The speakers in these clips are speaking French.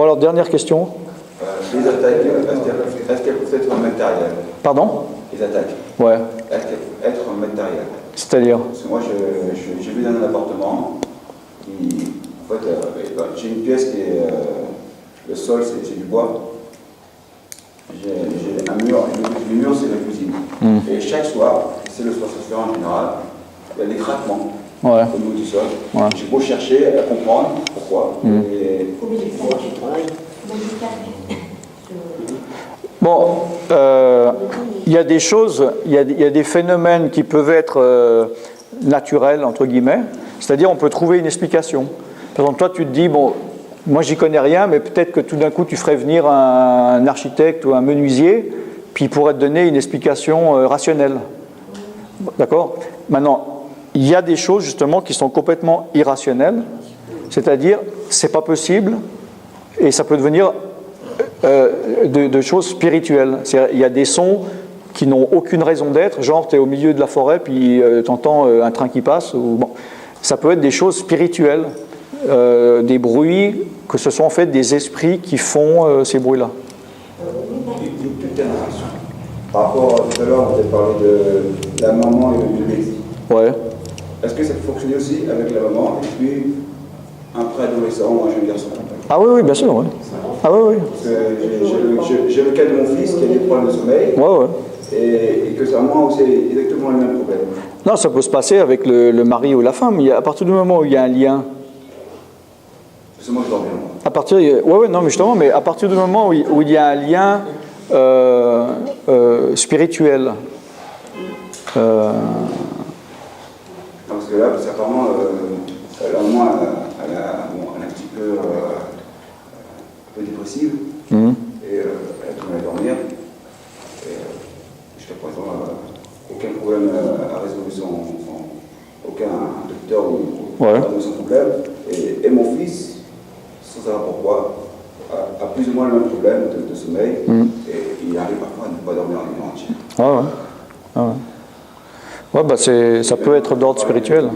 Bon, alors, dernière question. Les attaques, est-ce qu'elles peuvent être matérielles? Pardon? Les attaques. Ouais. Est-ce qu'elles peuvent être matérielles? C'est-à-dire? Parce que moi, j'ai vu dans un appartement, en fait, j'ai une pièce qui est. Le sol, c'est du bois. J'ai un mur, le mur, c'est la cuisine. Et chaque soir, c'est le soir, ça se fait en général, il y a des craquements au niveau du sol. Ouais. J'ai beau chercher à comprendre pourquoi. Bon, il y a des choses, il y a des phénomènes qui peuvent être naturels, entre guillemets, c'est-à-dire on peut trouver une explication. Par exemple, toi tu te dis, bon, moi j'y connais rien, mais peut-être que tout d'un coup tu ferais venir un architecte ou un menuisier, puis il pourrait te donner une explication rationnelle. D'accord? Maintenant, il y a des choses justement qui sont complètement irrationnelles, c'est-à-dire c'est pas possible, et ça peut devenir de choses spirituelles. Il y a des sons qui n'ont aucune raison d'être, genre tu es au milieu de la forêt puis tu entends un train qui passe. Bon. Ça peut être des choses spirituelles, des bruits, que ce sont en fait des esprits qui font ces bruits-là. Par rapport à tout à l'heure, vous avez parlé de la maman et de bébé. Ouais. Est-ce que ça peut fonctionner aussi avec la maman et puis un préadolescent ou un jeune garçon? Ah oui, oui, bien sûr, oui. Ah oui, oui. J'ai le cas de mon fils qui a des problèmes de sommeil. Ouais, ouais. Et que sa maman a aussi exactement le même problème. Non, ça peut se passer avec le mari ou la femme. À partir du moment où il y a un lien. Parce que moi je dors bien. À partir, ouais, non, mais justement, mais à partir du moment où il y a un lien spirituel. Parce que là, apparemment, la maman, elle est un petit peu dépressive. Et elle a du mal à dormir. Jusqu'à présent, aucun problème à résoudre aucun docteur ou son problème. Et mon fils, sans savoir pourquoi, a plus ou moins le même problème de sommeil. Et il arrive parfois à ne pas dormir en nuit entière. Ah ouais. Ah ouais. Ouais, bah ça peut être d'ordre spirituel.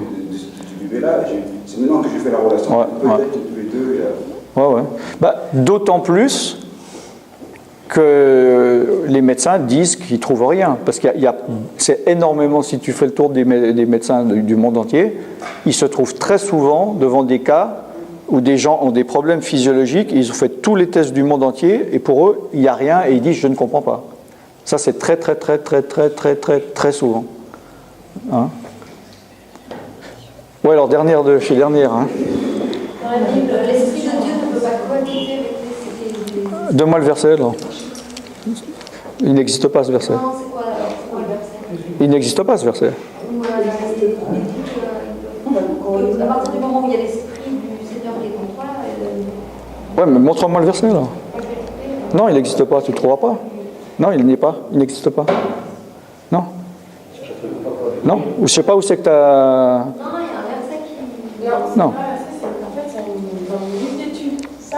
Du bébé-là, c'est maintenant que j'ai fait la relation. Peut-être que tous les deux. Ouais. Bah, d'autant plus que les médecins disent qu'ils ne trouvent rien. Parce c'est énormément, si tu fais le tour des médecins du monde entier, ils se trouvent très souvent devant des cas où des gens ont des problèmes physiologiques, ils ont fait tous les tests du monde entier, et pour eux, il n'y a rien, et ils disent « je ne comprends pas ». Ça, c'est très souvent. Hein? Ouais, alors dernière. Hein. Dans la Bible, l'Esprit de Dieu ne peut pas cohabiter avec les... Donne-moi le verset, alors. Il n'existe pas, ce verset. Non, c'est quoi le verset? Il n'existe pas, ce verset. À partir du moment où il y a l'Esprit du Seigneur qui est en toi... Ouais, mais montre-moi le verset, là. Non, il n'existe pas, tu ne le trouveras pas. Non, il n'y est pas, il n'existe pas. Non. Non, ou je ne sais pas où c'est que tu as... Non, il y a un verset qui... Non. En fait, c'est dans le livre d'études. Ça,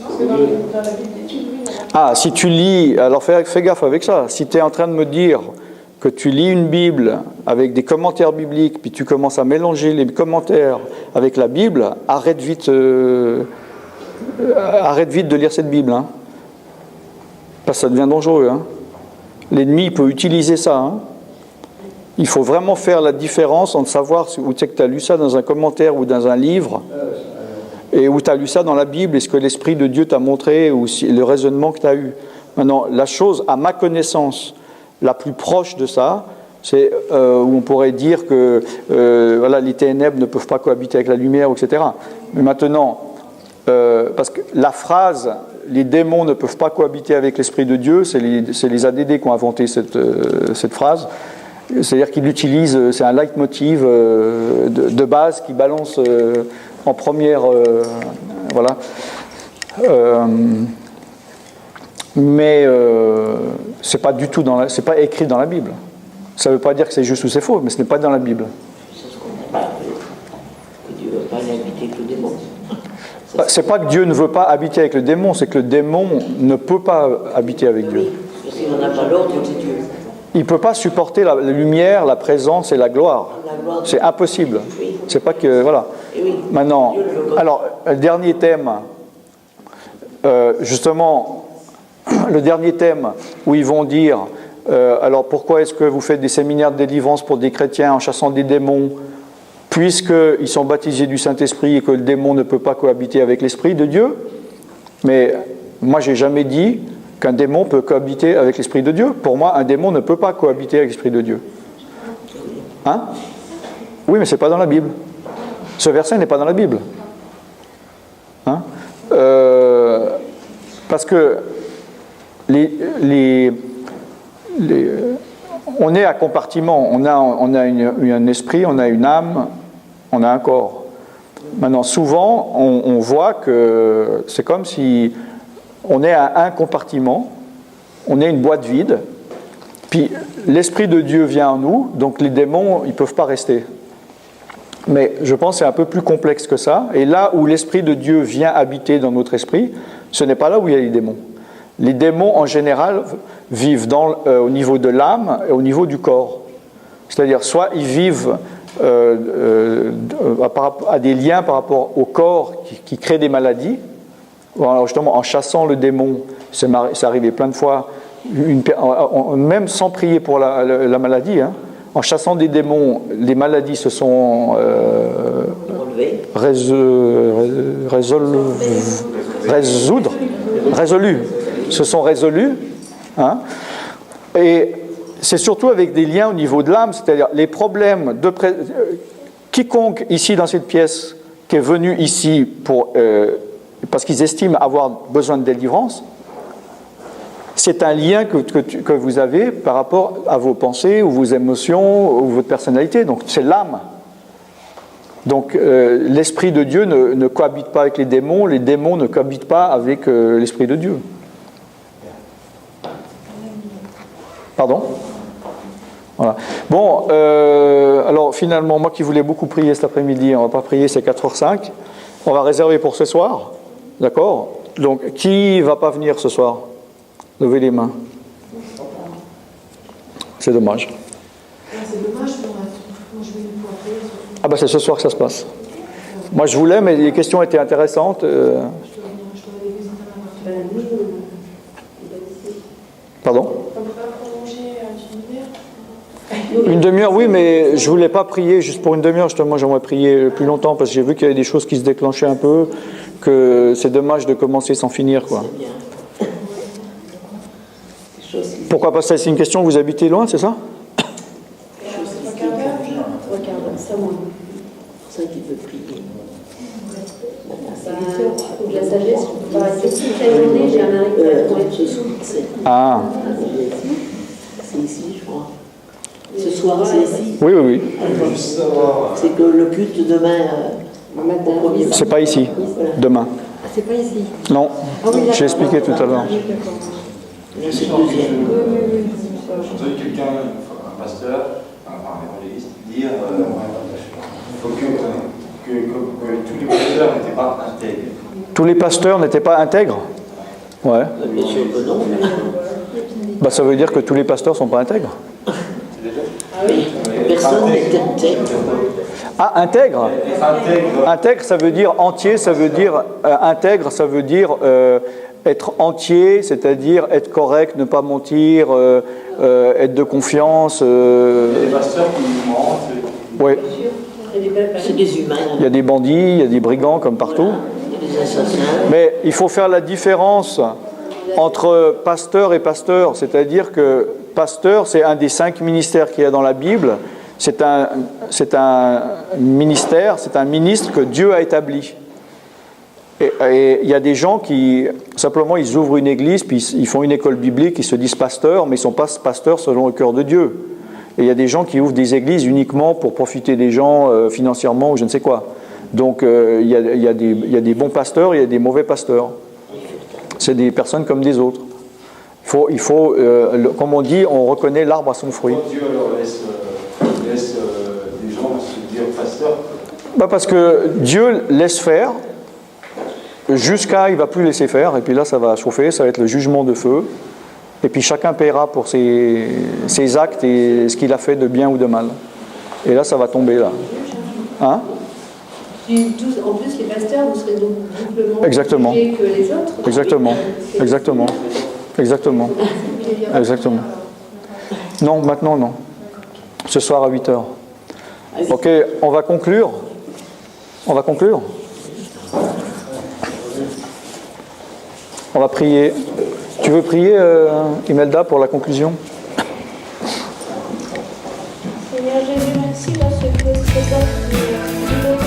parce que dans la Bible d'études, oui. Ah, si tu lis... Alors fais gaffe avec ça. Si tu es en train de me dire que tu lis une Bible avec des commentaires bibliques, puis tu commences à mélanger les commentaires avec la Bible, arrête vite de lire cette Bible. Hein. Parce que ça devient dangereux. Hein. L'ennemi peut utiliser ça. Hein. Il faut vraiment faire la différence entre savoir où tu sais que tu as lu ça dans un commentaire ou dans un livre, et où tu as lu ça dans la Bible, et ce que l'Esprit de Dieu t'a montré, ou le raisonnement que tu as eu. Maintenant, la chose, à ma connaissance, la plus proche de ça, c'est où on pourrait dire que voilà, les ténèbres ne peuvent pas cohabiter avec la lumière, etc. Mais maintenant, parce que la phrase « les démons ne peuvent pas cohabiter avec l'Esprit de Dieu », c'est les ADD qui ont inventé cette phrase. C'est-à-dire qu'il utilise, c'est un leitmotiv de base qui balance en première, voilà. Mais c'est pas du tout c'est pas écrit dans la Bible. Ça ne veut pas dire que c'est juste ou c'est faux, mais ce n'est pas dans la Bible. C'est ce qu'on n'a pas. Que Dieu ne veut pas habiter avec le démon. C'est pas que Dieu ne veut pas habiter avec le démon, c'est que le démon ne peut pas habiter avec Dieu. Parce qu'il n'en a pas l'ordre de Dieu. Il ne peut pas supporter la lumière, la présence et la gloire. C'est impossible. C'est pas que... Voilà. Maintenant, alors, le dernier thème, justement, le dernier thème où ils vont dire alors pourquoi est-ce que vous faites des séminaires de délivrance pour des chrétiens en chassant des démons, puisqu'ils sont baptisés du Saint-Esprit et que le démon ne peut pas cohabiter avec l'Esprit de Dieu? Mais moi, j'ai jamais dit qu'un démon peut cohabiter avec l'Esprit de Dieu. Pour moi, un démon ne peut pas cohabiter avec l'Esprit de Dieu. Hein? Oui, mais ce n'est pas dans la Bible. Ce verset n'est pas dans la Bible. Hein? Parce que on est à compartiment. On a un esprit, on a une âme, on a un corps. Maintenant, souvent, on voit que c'est comme si on est à un compartiment, on est une boîte vide, puis l'Esprit de Dieu vient en nous, donc les démons, ils ne peuvent pas rester. Mais je pense que c'est un peu plus complexe que ça. Et là où l'Esprit de Dieu vient habiter dans notre esprit, ce n'est pas là où il y a les démons. Les démons, en général, vivent au niveau de l'âme et au niveau du corps. C'est-à-dire, soit ils vivent à des liens par rapport au corps qui créent des maladies. Alors justement, en chassant le démon, c'est arrivé plein de fois, même sans prier pour la maladie, hein, en chassant des démons, les maladies se sont résolues, se sont résolues. Hein, et c'est surtout avec des liens au niveau de l'âme, c'est-à-dire les problèmes de quiconque ici dans cette pièce qui est venu ici parce qu'ils estiment avoir besoin de délivrance, c'est un lien que vous avez par rapport à vos pensées ou vos émotions ou votre personnalité, donc c'est l'âme. Donc l'Esprit de Dieu ne cohabite pas avec les démons ne cohabitent pas avec l'Esprit de Dieu. Pardon ? Voilà. Bon, alors finalement, moi qui voulais beaucoup prier cet après-midi, on ne va pas prier, c'est 4h05. On va réserver pour ce soir. D'accord ? Donc, qui ne va pas venir ce soir ? Levez les mains. C'est dommage. C'est dommage, moi je vais pouvoir prier. Ah ben c'est ce soir que ça se passe. Moi je voulais, mais les questions étaient intéressantes. Pardon ? On peut pas prolonger une demi-heure ? Une demi-heure, oui, mais je ne voulais pas prier juste pour une demi-heure. Justement, j'aimerais prier plus longtemps parce que j'ai vu qu'il y avait des choses qui se déclenchaient un peu, que c'est dommage de commencer sans finir, quoi. Pourquoi pas? C'est une question, vous habitez loin, c'est ça? Ça qui veut prier. De la sagesse, je peux pas rester toute la journée, j'ai un mari qui va trouver Ce soir, Ah. C'est ici, je crois. Ce soir, c'est ici. Oui, oui, oui. C'est que le culte demain, au premier. C'est pas ici, demain. Ah, c'est pas ici. Non, j'ai expliqué tout à l'heure. Là, c'est le deuxième. J'ai entendu quelqu'un, un pasteur, un évangéliste, dire il faut que tous les pasteurs n'étaient pas intègres. Tous les pasteurs n'étaient pas intègres? Ouais. Bien sûr que non. Bah, ça veut dire que tous les pasteurs ne sont pas intègres. Personne n'est intègre. Ah, intègre. Intègre, ça veut dire entier, ça veut dire intègre, ça veut dire être entier, c'est-à-dire être correct, ne pas mentir, être de confiance. Les pasteurs qui mentent. Oui. C'est des humains. Il y a des bandits, il y a des brigands comme partout. Il y a des assassins. Mais il faut faire la différence entre pasteur et pasteur, c'est-à-dire que pasteur, c'est un des 5 ministères qu'il y a dans la Bible. C'est un ministère, c'est un ministre que Dieu a établi. Et il y a des gens qui, simplement, ils ouvrent une église, puis ils font une école biblique, ils se disent pasteurs, mais ils ne sont pas pasteurs selon le cœur de Dieu. Et il y a des gens qui ouvrent des églises uniquement pour profiter des gens financièrement ou je ne sais quoi. Donc il y a des bons pasteurs, il y a des mauvais pasteurs. C'est des personnes comme des autres. Il faut comme on dit, on reconnaît l'arbre à son fruit. Pourquoi Dieu alors laisse des gens se dire pasteurs? Bah parce que Dieu laisse faire jusqu'à il ne va plus laisser faire, et puis là ça va chauffer, ça va être le jugement de feu. Et puis chacun paiera pour ses actes et ce qu'il a fait de bien ou de mal. Et là, ça va tomber là. Hein? En plus, les pasteurs, vous serez donc doublement Exactement. jugés que les autres. Exactement. C'est- Exactement. Exactement. Exactement. Non, maintenant, non. Ce soir à 8h. Ok, on va conclure. On va conclure. On va prier. Tu veux prier, Imelda, pour la conclusion? Seigneur Jésus, merci parce que c'est toi qui nous